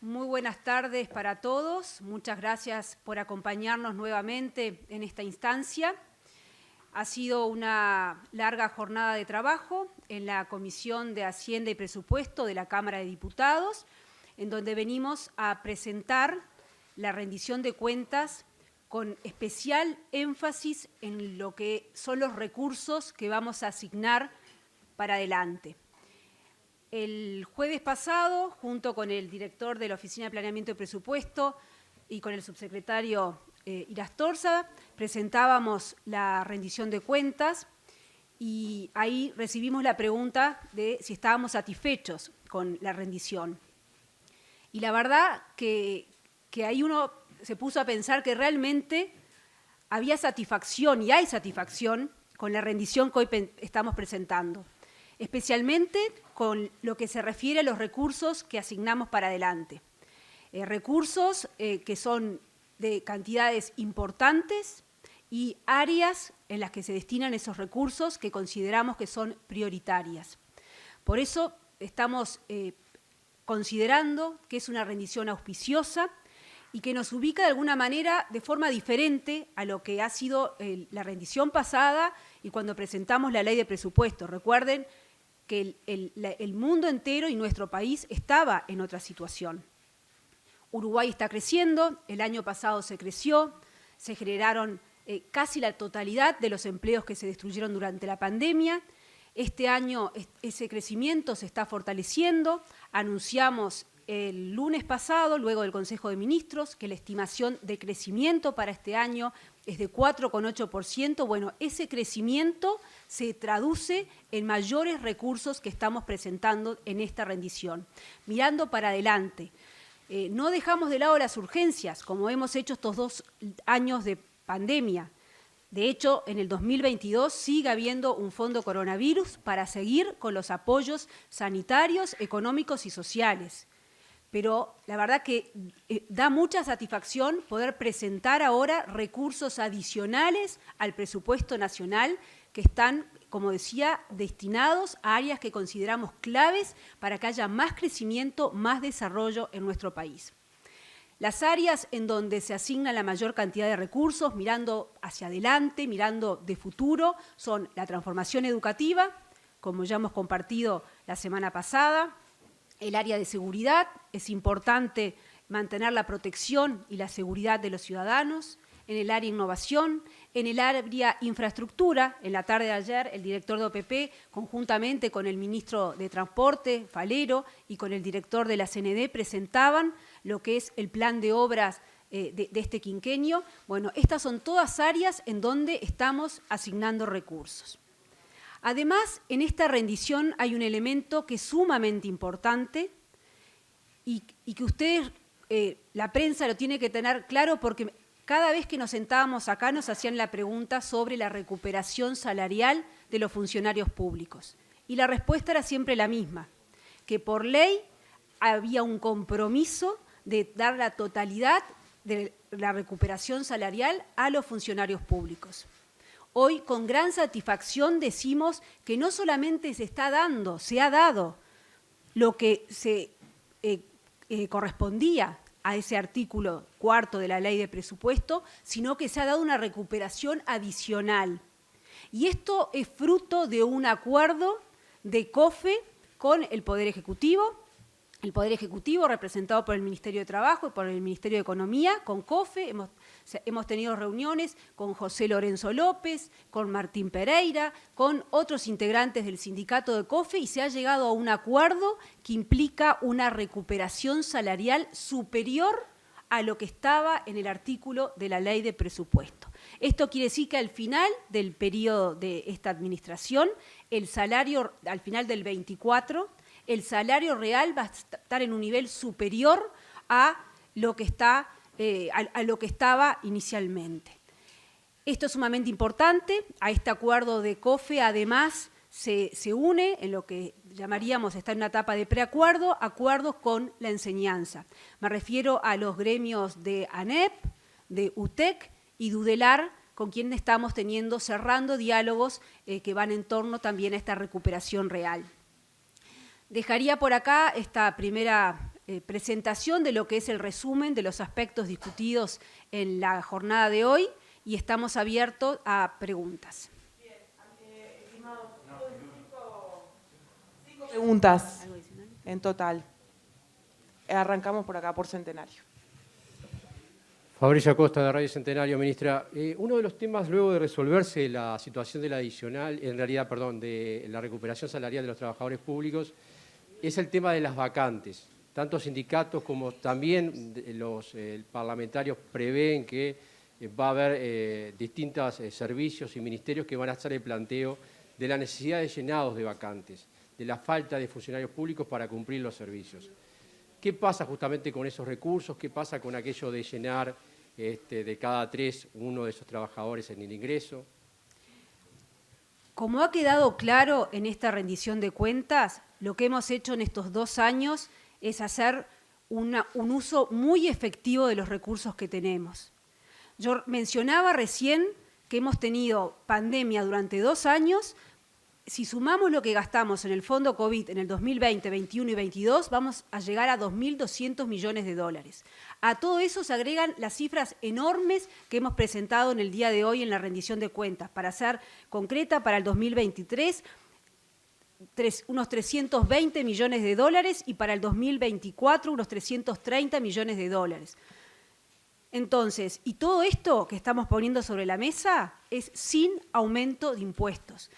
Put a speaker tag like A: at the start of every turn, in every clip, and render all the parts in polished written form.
A: Muy buenas tardes para todos. Muchas gracias por acompañarnos nuevamente en esta instancia. Ha sido una larga jornada de trabajo en la Comisión de Hacienda y Presupuesto de la Cámara de Diputados, en donde venimos a presentar la rendición de cuentas con especial énfasis en lo que son los recursos que vamos a asignar para adelante. El jueves pasado, junto con el director de la Oficina de Planeamiento y Presupuesto y con el subsecretario Irastorza, presentábamos la rendición de cuentas y ahí recibimos la pregunta de si estábamos satisfechos con la rendición. Y la verdad que ahí uno se puso a pensar que realmente había satisfacción y hay satisfacción con la rendición que hoy estamos presentando, especialmente con lo que se refiere a los recursos que asignamos para adelante. Recursos que son de cantidades importantes y áreas en las que se destinan esos recursos que consideramos que son prioritarias. Por eso estamos considerando que es una rendición auspiciosa y que nos ubica de alguna manera de forma diferente a lo que ha sido la rendición pasada y cuando presentamos la ley de presupuesto. Recuerden que el mundo entero y nuestro país estaba en otra situación. Uruguay está creciendo, el año pasado se creció, se generaron casi la totalidad de los empleos que se destruyeron durante la pandemia. Este año ese crecimiento se está fortaleciendo. Anunciamos el lunes pasado, luego del Consejo de Ministros, que la estimación de crecimiento para este año es de 4,8%. Bueno, ese crecimiento se traduce en mayores recursos que estamos presentando en esta rendición. Mirando para adelante, no dejamos de lado las urgencias, como hemos hecho estos 2 años de pandemia. De hecho, en el 2022 sigue habiendo un fondo coronavirus para seguir con los apoyos sanitarios, económicos y sociales. Pero la verdad que da mucha satisfacción poder presentar ahora recursos adicionales al presupuesto nacional que están, como decía, destinados a áreas que consideramos claves para que haya más crecimiento, más desarrollo en nuestro país. Las áreas en donde se asigna la mayor cantidad de recursos, mirando hacia adelante, mirando de futuro, son la transformación educativa, como ya hemos compartido la semana pasada, el área de seguridad. Es importante mantener la protección y la seguridad de los ciudadanos. En el área de innovación, en el área infraestructura. En la tarde de ayer, el director de OPP, conjuntamente con el ministro de Transporte, Falero, y con el director de la CND, presentaban lo que es el plan de obras de este quinquenio. Bueno, estas son todas áreas en donde estamos asignando recursos. Además, en esta rendición hay un elemento que es sumamente importante y que ustedes, la prensa lo tiene que tener claro porque cada vez que nos sentábamos acá nos hacían la pregunta sobre la recuperación salarial de los funcionarios públicos. Y la respuesta era siempre la misma, que por ley había un compromiso de dar la totalidad de la recuperación salarial a los funcionarios públicos. Hoy, con gran satisfacción, decimos que no solamente se está dando, se ha dado lo que se correspondía a ese artículo 4 de la Ley de Presupuesto, sino que se ha dado una recuperación adicional. Y esto es fruto de un acuerdo de COFE con el Poder Ejecutivo representado por el Ministerio de Trabajo y por el Ministerio de Economía, con COFE. Hemos tenido reuniones con José Lorenzo López, con Martín Pereira, con otros integrantes del sindicato de COFE y se ha llegado a un acuerdo que implica una recuperación salarial superior a lo que estaba en el artículo de la Ley de Presupuesto. Esto quiere decir que al final del periodo de esta administración, el salario, al final del 24, el salario real va a estar en un nivel superior a lo que estaba inicialmente. Esto es sumamente importante. A este acuerdo de COFE, además, se une en lo que llamaríamos, está en una etapa de preacuerdo, acuerdos con la enseñanza. Me refiero a los gremios de ANEP, de UTEC y de UDELAR, con quienes estamos cerrando diálogos que van en torno también a esta recuperación real. Dejaría por acá esta primera presentación de lo que es el resumen de los aspectos discutidos en la jornada de hoy y estamos abiertos a preguntas.
B: Bien, estimados, cinco preguntas en total. Arrancamos por acá, por Centenario.
C: Fabricio Acosta, de Radio Centenario. Ministra, uno de los temas luego de resolverse la situación de la adicional, de la recuperación salarial de los trabajadores públicos, es el tema de las vacantes. Tanto sindicatos como también los parlamentarios prevén que va a haber distintos servicios y ministerios que van a hacer el planteo de la necesidad de llenados de vacantes, de la falta de funcionarios públicos para cumplir los servicios. ¿Qué pasa justamente con esos recursos? ¿Qué pasa con aquello de llenar de cada 3 uno de esos trabajadores en el ingreso?
A: Como ha quedado claro en esta rendición de cuentas, lo que hemos hecho en estos 2 años es hacer un uso muy efectivo de los recursos que tenemos. Yo mencionaba recién que hemos tenido pandemia durante 2 años. Si sumamos lo que gastamos en el fondo COVID en el 2020, 21 y 22, vamos a llegar a 2.200 millones de dólares. A todo eso se agregan las cifras enormes que hemos presentado en el día de hoy en la rendición de cuentas. Para ser concreta, para el 2023, unos 320 millones de dólares y para el 2024 unos 330 millones de dólares. Entonces, y todo esto que estamos poniendo sobre la mesa es sin aumento de impuestos.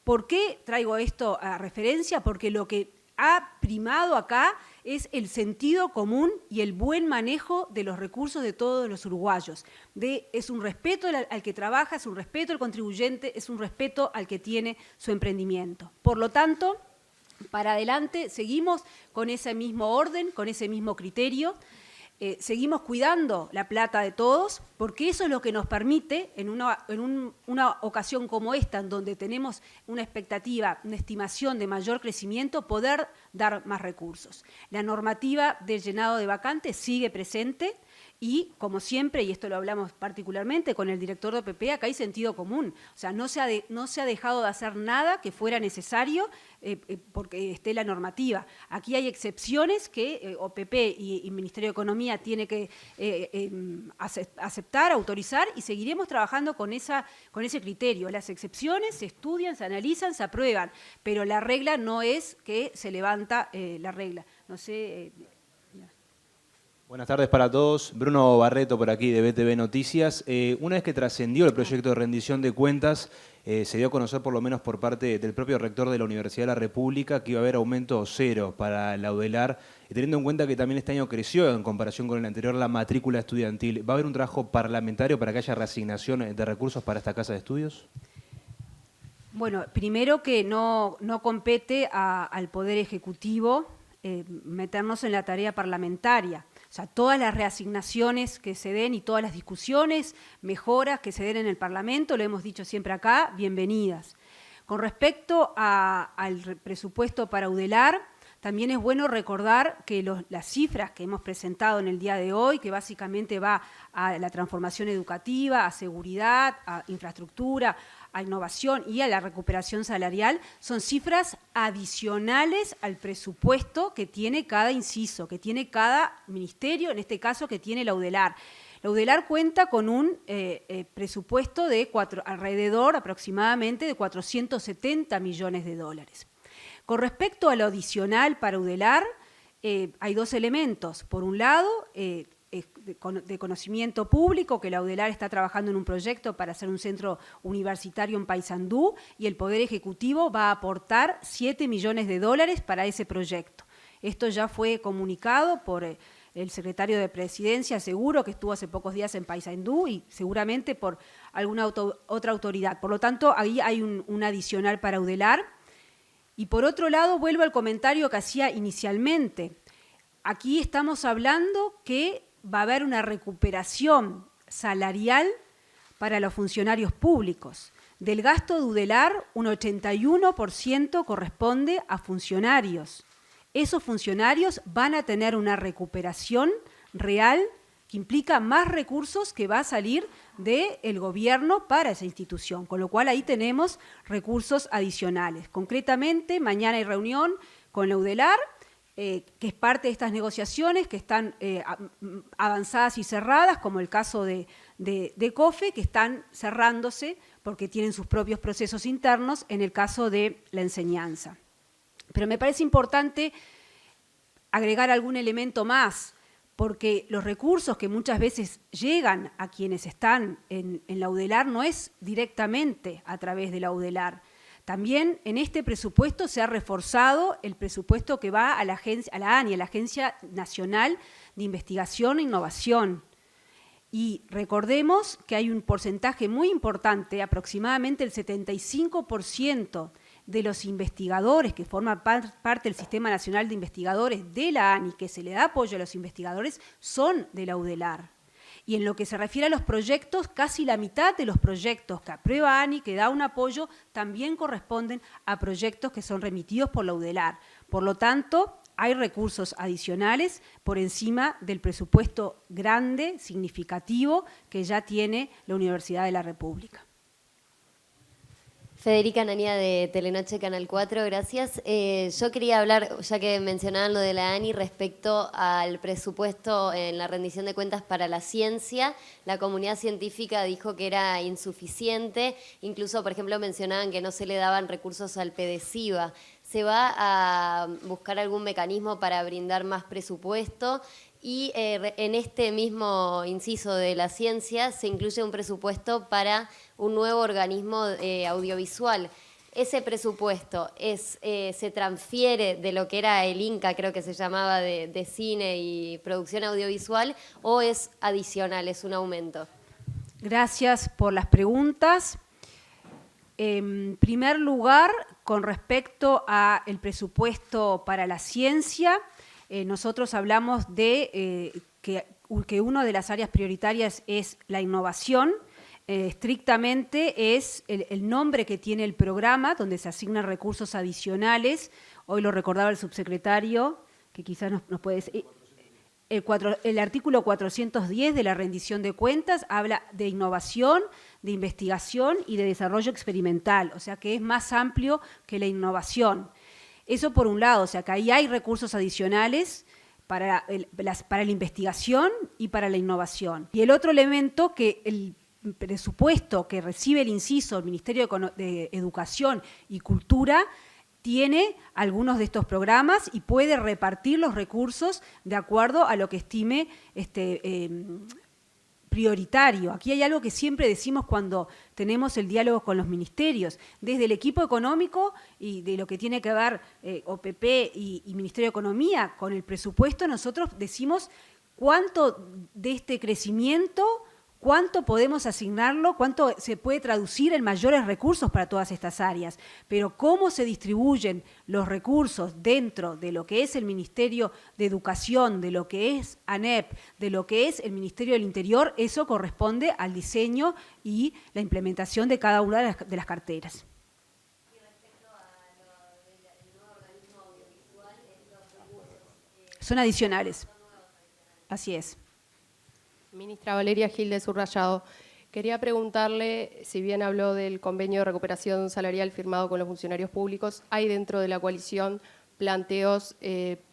A: ¿Por qué traigo esto a referencia? Porque lo que ha primado acá es el sentido común y el buen manejo de los recursos de todos los uruguayos. Es un respeto al que trabaja, es un respeto al contribuyente, es un respeto al que tiene su emprendimiento. Por lo tanto, para adelante seguimos con ese mismo orden, con ese mismo criterio. Seguimos cuidando la plata de todos, porque eso es lo que nos permite, en una ocasión como esta, en donde tenemos una expectativa, una estimación de mayor crecimiento, poder dar más recursos. La normativa del llenado de vacantes sigue presente y, como siempre, y esto lo hablamos particularmente con el director de OPP, acá hay sentido común. O sea, no se ha dejado de hacer nada que fuera necesario porque esté la normativa. Aquí hay excepciones que OPP y Ministerio de Economía tiene que aceptar, autorizar, y seguiremos trabajando con ese criterio. Las excepciones se estudian, se analizan, se aprueban, pero la regla no es que se levanta la regla. No sé...
D: Buenas tardes para todos. Bruno Barreto por aquí de BTV Noticias. Una vez que trascendió el proyecto de rendición de cuentas, se dio a conocer por lo menos por parte del propio rector de la Universidad de la República que iba a haber aumento cero para la UDELAR, teniendo en cuenta que también este año creció en comparación con el anterior la matrícula estudiantil. ¿Va a haber un trabajo parlamentario para que haya reasignación de recursos para esta casa de estudios?
A: Bueno, primero que no compete al Poder Ejecutivo meternos en la tarea parlamentaria. O sea, todas las reasignaciones que se den y todas las discusiones, mejoras que se den en el Parlamento, lo hemos dicho siempre acá, bienvenidas. Con respecto al presupuesto para UDELAR, también es bueno recordar que las cifras que hemos presentado en el día de hoy, que básicamente va a la transformación educativa, a seguridad, a infraestructura, a innovación y a la recuperación salarial, son cifras adicionales al presupuesto que tiene cada inciso, que tiene cada ministerio, en este caso que tiene la UDELAR. La UDELAR cuenta con un presupuesto de alrededor aproximadamente de 470 millones de dólares. Con respecto a lo adicional para UDELAR, hay 2 elementos. Por un lado, de conocimiento público, que la UDELAR está trabajando en un proyecto para hacer un centro universitario en Paysandú y el Poder Ejecutivo va a aportar 7 millones de dólares para ese proyecto. Esto ya fue comunicado por el secretario de Presidencia, seguro, que estuvo hace pocos días en Paysandú y seguramente por alguna otra autoridad. Por lo tanto, ahí hay un adicional para UDELAR. Y por otro lado, vuelvo al comentario que hacía inicialmente. Aquí estamos hablando que va a haber una recuperación salarial para los funcionarios públicos. Del gasto de UDELAR, un 81% corresponde a funcionarios. Esos funcionarios van a tener una recuperación real que implica más recursos que va a salir del gobierno para esa institución, con lo cual ahí tenemos recursos adicionales. Concretamente, mañana hay reunión con la UDELAR que es parte de estas negociaciones que están avanzadas y cerradas, como el caso de COFE, que están cerrándose porque tienen sus propios procesos internos en el caso de la enseñanza. Pero me parece importante agregar algún elemento más, porque los recursos que muchas veces llegan a quienes están en la UDELAR no es directamente a través de la UDELAR. También en este presupuesto se ha reforzado el presupuesto que va a la ANI, a la Agencia Nacional de Investigación e Innovación. Y recordemos que hay un porcentaje muy importante, aproximadamente el 75% de los investigadores que forman parte del Sistema Nacional de Investigadores de la ANI, que se le da apoyo a los investigadores, son de la UDELAR. Y en lo que se refiere a los proyectos, casi la mitad de los proyectos que aprueba ANI, que da un apoyo, también corresponden a proyectos que son remitidos por la UDELAR. Por lo tanto, hay recursos adicionales por encima del presupuesto grande, significativo, que ya tiene la Universidad de la República.
E: Federica Nanía de Telenoche Canal 4, gracias. Yo quería hablar, ya que mencionaban lo de la ANI, respecto al presupuesto en la rendición de cuentas para la ciencia. La comunidad científica dijo que era insuficiente, incluso, por ejemplo, mencionaban que no se le daban recursos al PDCIVA. ¿Se va a buscar algún mecanismo para brindar más presupuesto? Y en este mismo inciso de la ciencia se incluye un presupuesto para un nuevo organismo audiovisual. ¿Ese presupuesto se transfiere de lo que era el INCA, creo que se llamaba, de cine y producción audiovisual, o es adicional, es un aumento?
A: Gracias por las preguntas. En primer lugar, con respecto al presupuesto para la ciencia, nosotros hablamos de que una de las áreas prioritarias es la innovación. Estrictamente es el nombre que tiene el programa, donde se asignan recursos adicionales. Hoy lo recordaba el subsecretario, que quizás nos puede decir. El artículo 410 de la rendición de cuentas habla de innovación, de investigación y de desarrollo experimental, o sea que es más amplio que la innovación. Eso por un lado, o sea que ahí hay recursos adicionales para la investigación y para la innovación. Y el otro elemento, que el presupuesto que recibe el inciso del Ministerio de Educación y Cultura tiene algunos de estos programas y puede repartir los recursos de acuerdo a lo que estime prioritario. Aquí hay algo que siempre decimos cuando tenemos el diálogo con los ministerios, desde el equipo económico y de lo que tiene que ver OPP y Ministerio de Economía con el presupuesto, nosotros decimos cuánto de este crecimiento, cuánto podemos asignarlo, cuánto se puede traducir en mayores recursos para todas estas áreas, pero cómo se distribuyen los recursos dentro de lo que es el Ministerio de Educación, de lo que es ANEP, de lo que es el Ministerio del Interior, eso corresponde al diseño y la implementación de cada una de las carteras.
E: Y respecto a lo del nuevo organismo audiovisual, estos recursos
A: son adicionales. Así es.
F: Ministra Valeria Gil de Subrayado, quería preguntarle, si bien habló del convenio de recuperación salarial firmado con los funcionarios públicos, ¿hay dentro de la coalición planteos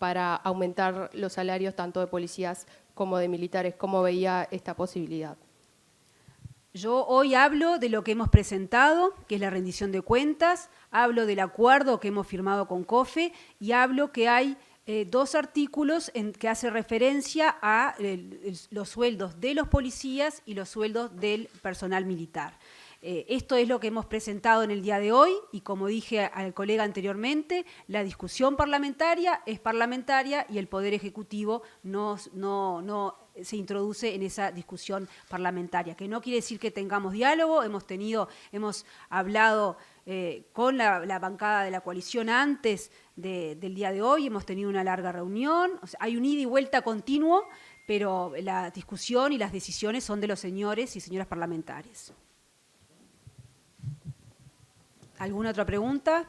F: para aumentar los salarios tanto de policías como de militares? ¿Cómo veía esta posibilidad?
A: Yo hoy hablo de lo que hemos presentado, que es la rendición de cuentas, hablo del acuerdo que hemos firmado con COFE y hablo que hay dos artículos que hace referencia a los sueldos de los policías y los sueldos del personal militar. Esto es lo que hemos presentado en el día de hoy y, como dije al colega anteriormente, la discusión parlamentaria es parlamentaria y el Poder Ejecutivo no se introduce en esa discusión parlamentaria, que no quiere decir que tengamos diálogo, hemos hablado con la bancada de la coalición antes del día de hoy, hemos tenido una larga reunión, o sea, hay un ida y vuelta continuo, pero la discusión y las decisiones son de los señores y señoras parlamentarias. ¿Alguna otra pregunta?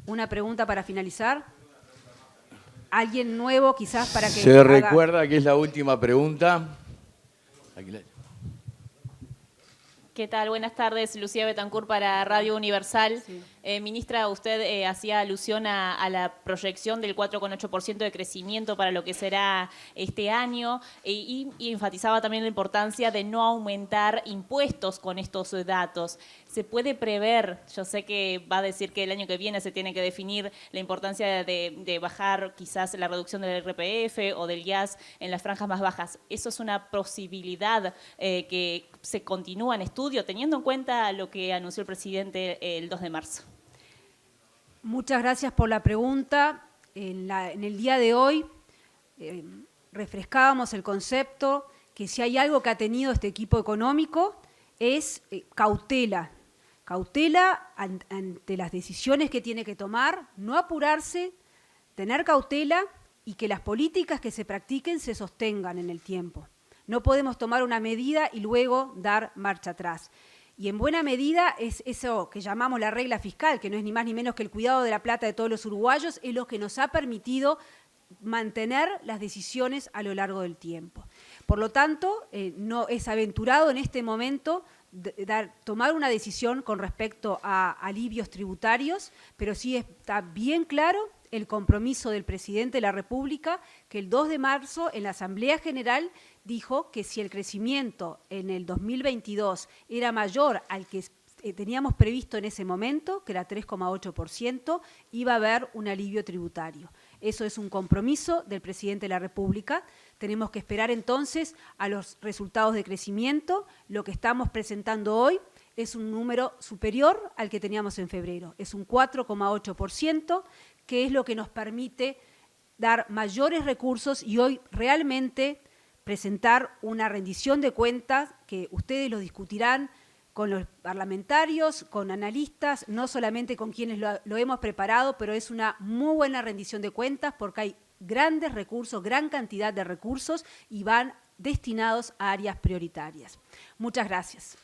A: ¿Una pregunta para finalizar? ¿Alguien nuevo quizás para que
G: Se recuerda que es la última pregunta.
H: ¿Qué tal? Buenas tardes, Lucía Betancourt para Radio Universal.
A: Sí.
H: Ministra, usted hacía alusión a la proyección del 4,8% de crecimiento para lo que será este año y enfatizaba también la importancia de no aumentar impuestos con estos datos. ¿Se puede prever? Yo sé que va a decir que el año que viene se tiene que definir la importancia de bajar quizás la reducción del IRPF o del IAS en las franjas más bajas. ¿Eso es una posibilidad que se continúa en estudio, teniendo en cuenta lo que anunció el presidente el 2 de marzo?
A: Muchas gracias por la pregunta. En el día de hoy refrescábamos el concepto que si hay algo que ha tenido este equipo económico es cautela. Cautela ante las decisiones que tiene que tomar, no apurarse, tener cautela y que las políticas que se practiquen se sostengan en el tiempo. No podemos tomar una medida y luego dar marcha atrás. Y en buena medida es eso que llamamos la regla fiscal, que no es ni más ni menos que el cuidado de la plata de todos los uruguayos, es lo que nos ha permitido mantener las decisiones a lo largo del tiempo. Por lo tanto, no es aventurado en este momento tomar una decisión con respecto a alivios tributarios, pero sí está bien claro el compromiso del presidente de la República, que el 2 de marzo en la Asamblea General dijo que si el crecimiento en el 2022 era mayor al que teníamos previsto en ese momento, que era 3,8%, iba a haber un alivio tributario. Eso es un compromiso del presidente de la República. Tenemos que esperar entonces a los resultados de crecimiento. Lo que estamos presentando hoy es un número superior al que teníamos en febrero. Es un 4,8%, que es lo que nos permite dar mayores recursos y hoy realmente presentar una rendición de cuentas que ustedes lo discutirán con los parlamentarios, con analistas, no solamente con quienes lo hemos preparado, pero es una muy buena rendición de cuentas porque hay grandes recursos, gran cantidad de recursos y van destinados a áreas prioritarias. Muchas gracias.